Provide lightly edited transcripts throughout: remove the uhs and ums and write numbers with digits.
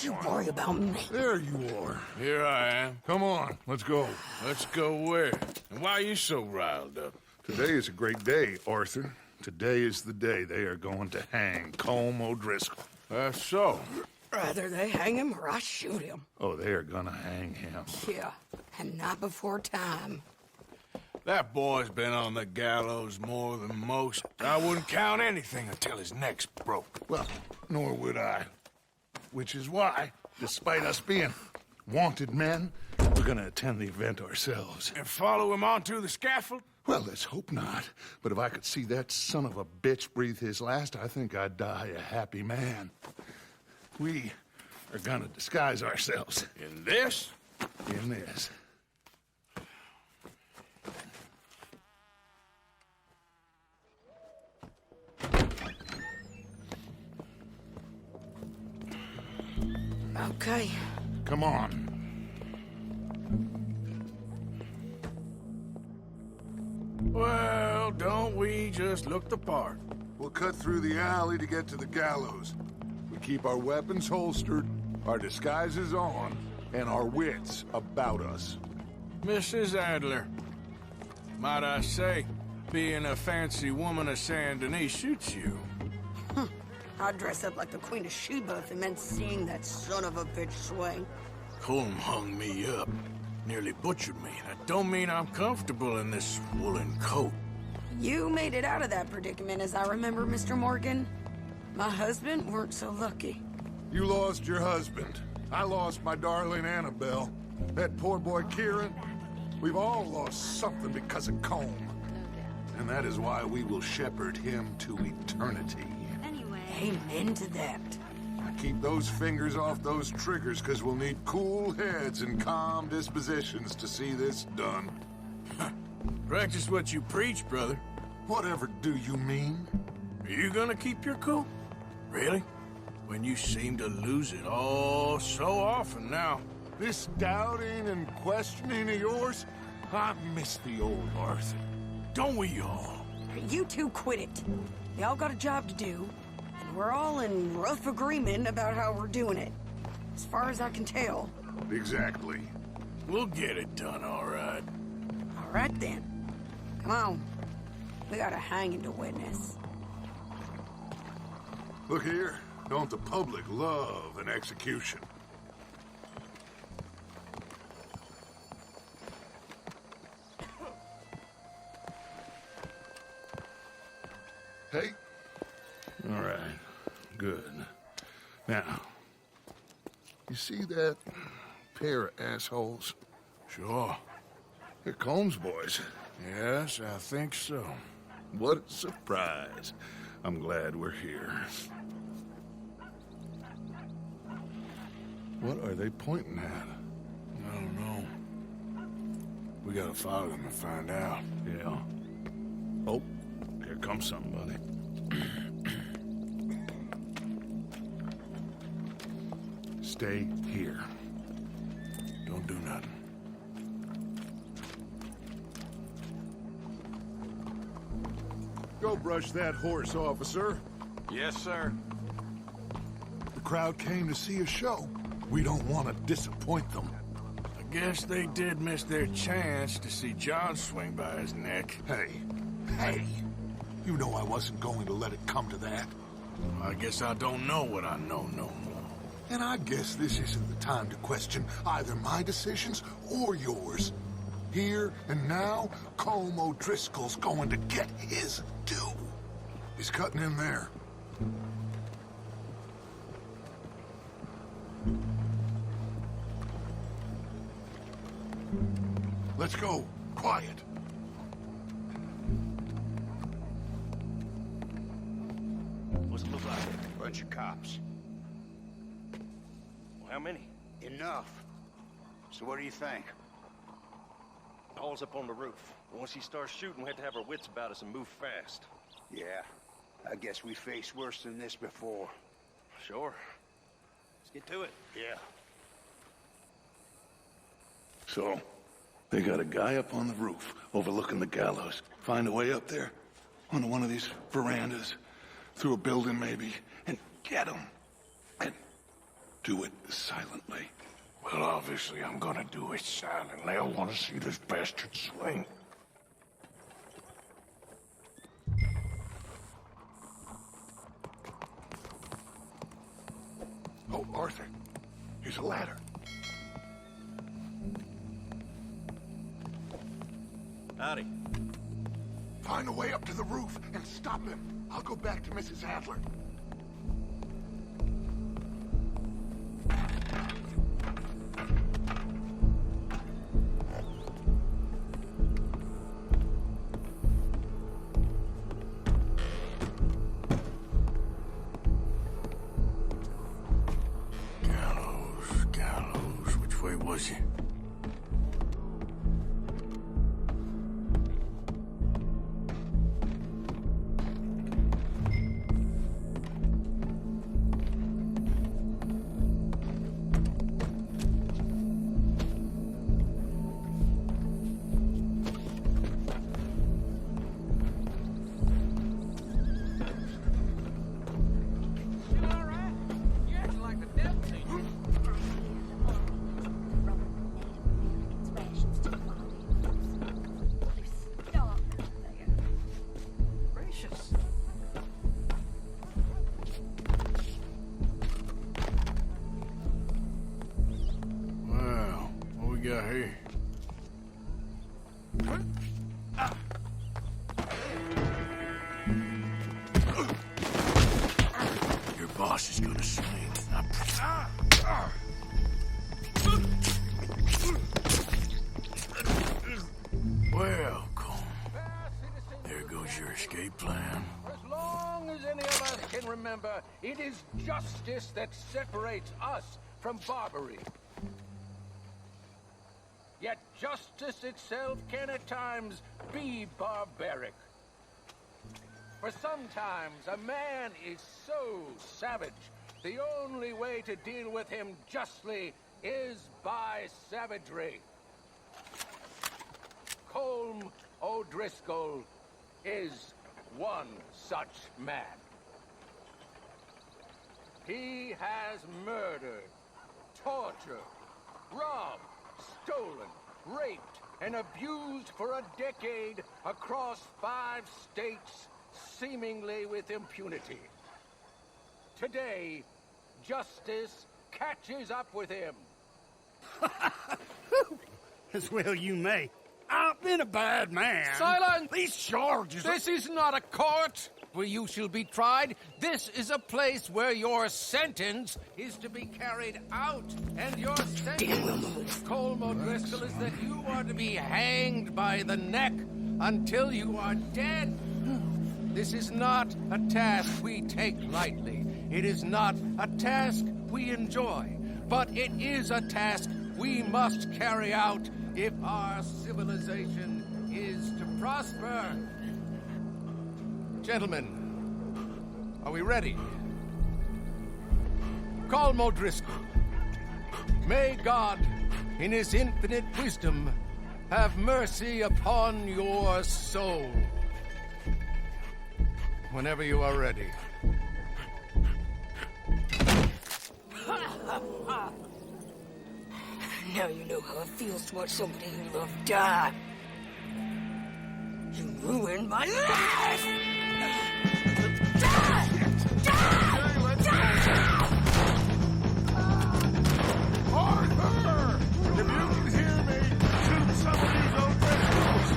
Don't you worry about me. There you are. Here I am. Come on, let's go. Let's go where? And why are you so riled up? Today is a great day, Arthur. Today is the day they are going to hang Colm O'Driscoll. That's so. Rather they hang him or I shoot him. Oh, they are gonna hang him. Yeah, and not before time. That boy's been on the gallows more than most. I wouldn't count anything until his neck's broke. Well, nor would I. Which is why, despite us being wanted men, we're gonna attend the event ourselves. And follow him onto the scaffold? Well, let's hope not. But if I could see that son of a bitch breathe his last, I think I'd die a happy man. We are gonna disguise ourselves. In this? In this. Okay. Come on. Well, don't we just look the part? We'll cut through the alley to get to the gallows. We keep our weapons holstered, our disguises on, and our wits about us. Mrs. Adler, might I say, being a fancy woman of Saint Denis shoots you. I'd dress up like the Queen of Sheba if it meant seeing that son of a bitch swing. Colm hung me up, nearly butchered me. That don't mean I'm comfortable in this woolen coat. You made it out of that predicament, as I remember, Mr. Morgan. My husband weren't so lucky. You lost your husband. I lost my darling Annabelle. That poor boy Kieran. We've all lost something because of Colm. And that is why we will shepherd him to eternity. Amen to that. Keep those fingers off those triggers, because we'll need cool heads and calm dispositions to see this done. Practice what you preach, brother. Whatever do you mean? Are you gonna keep your cool? Really? When you seem to lose it all so often now. This doubting and questioning of yours? I miss the old Arthur. Don't we all? You two quit it. Y'all got a job to do. We're all in rough agreement about how we're doing it. As far as I can tell. Exactly. We'll get it done, all right. All right, then. Come on. We got a hanging to witness. Look here. Don't the public love an execution? Hey. All right. Good. Now, you see that pair of assholes? Sure. They're Colm's boys. Yes, I think so. What a surprise. I'm glad we're here. What are they pointing at? I don't know. We gotta follow them and find out. Yeah. Oh, here comes somebody. Stay here. Don't do nothing. Go brush that horse, officer. Yes, sir. The crowd came to see a show. We don't want to disappoint them. I guess they did miss their chance to see John swing by his neck. Hey, you know I wasn't going to let it come to that. I guess I don't know what I know no more. And I guess this isn't the time to question either my decisions or yours. Here and now, Colm O'Driscoll's going to get his due. He's cutting in there. Let's go. Quiet. What's it look like? Bunch of cops. Well, how many? Enough. So what do you think? Paul's up on the roof. Once he starts shooting, we have to have our wits about us and move fast. Yeah, I guess we faced worse than this before. Sure. Let's get to it. Yeah. So, they got a guy up on the roof overlooking the gallows. Find a way up there, onto one of these verandas, through a building maybe, and get him. And Do it silently. Well, obviously I'm gonna do it silently. I want to see this bastard swing. Oh, Arthur. Here's a ladder. Howdy. Find a way up to the roof and stop him. I'll go back to Mrs. Adler. Gallows. Which way was he? Well, what we got here? Your boss is gonna swing. Well, Colm, there goes your escape plan. As long as any of us can remember, it is justice that separates us from barbary. Yet justice itself can at times be barbaric. For sometimes a man is so savage, the only way to deal with him justly is by savagery. Colm O'Driscoll is one such man. He has murdered, tortured, robbed, stolen, raped, and abused for a decade across 5 states, seemingly with impunity. Today, justice catches up with him. As well you may. I've been a bad man. Silence! These charges are... This is not a court where you shall be tried. This is a place where your sentence is to be carried out. And your sentence, Colm O'Driscoll, is that you are to be hanged by the neck until you are dead. This is not a task we take lightly. It is not a task we enjoy. But it is a task we must carry out if our civilization is to prosper. Gentlemen, are we ready? Colm O'Driscoll, may God, in his infinite wisdom, have mercy upon your soul. Whenever you are ready. Now you know how it feels to watch somebody you love die. You ruined my life! Die! Die! Die! Arthur! If you can hear me, shoot some of these O'Driscolls!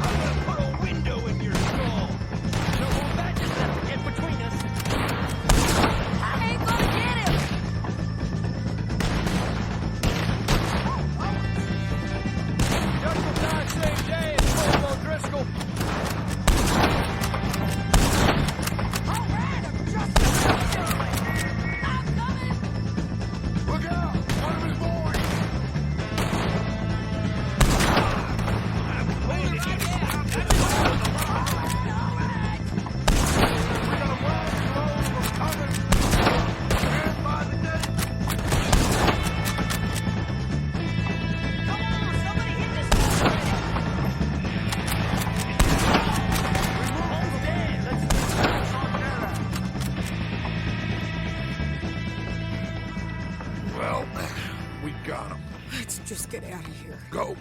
I'm gonna put a window in your skull! So hold that just have to get between us. I ain't gonna get him! Just as I say, Dave. just get out of here. Go.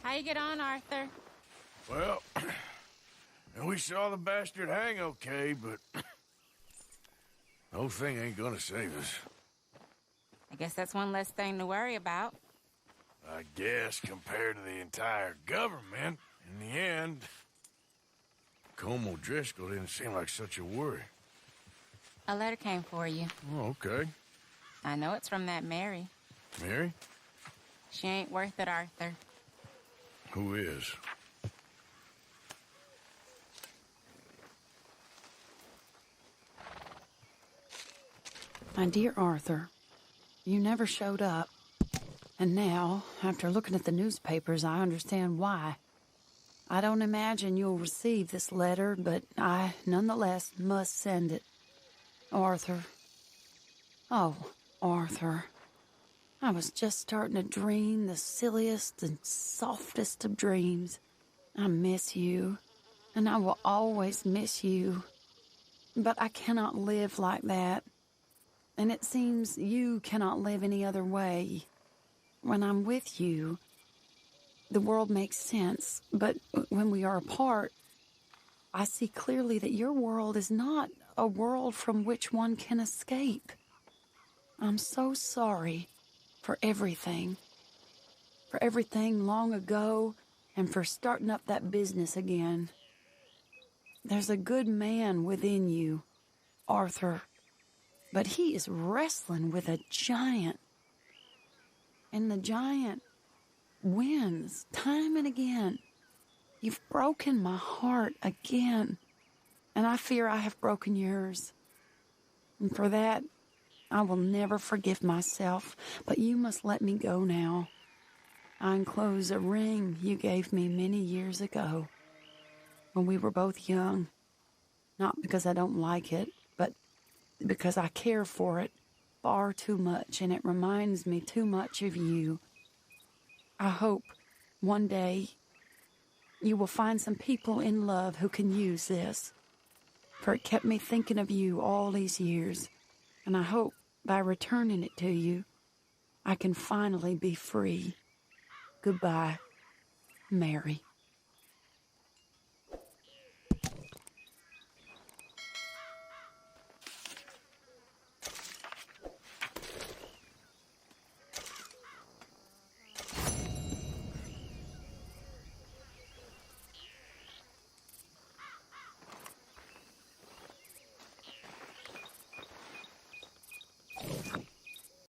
How you get on, Arthur? Well, we saw the bastard hang okay, but the whole thing ain't gonna save us. I guess that's one less thing to worry about. I guess compared to the entire government, in the end, Colm O'Driscoll didn't seem like such a worry. A letter came for you. Oh, okay. I know it's from that Mary. Mary? She ain't worth it, Arthur. Who is? My dear Arthur, you never showed up. And now, after looking at the newspapers, I understand why. I don't imagine you'll receive this letter, but I, nonetheless, must send it. Arthur. Oh, Arthur. I was just starting to dream the silliest and softest of dreams. I miss you, and I will always miss you. But I cannot live like that. And it seems you cannot live any other way. When I'm with you, the world makes sense. But when we are apart, I see clearly that your world is not a world from which one can escape. I'm so sorry for everything. For everything long ago, and for starting up that business again. There's a good man within you, Arthur. But he is wrestling with a giant. And the giant wins time and again. You've broken my heart again. And I fear I have broken yours. And for that, I will never forgive myself. But you must let me go now. I enclose a ring you gave me many years ago, when we were both young. Not because I don't like it, but because I care for it far too much, and it reminds me too much of you. I hope one day you will find some people in love who can use this, for it kept me thinking of you all these years, and I hope by returning it to you, I can finally be free. Goodbye, Mary.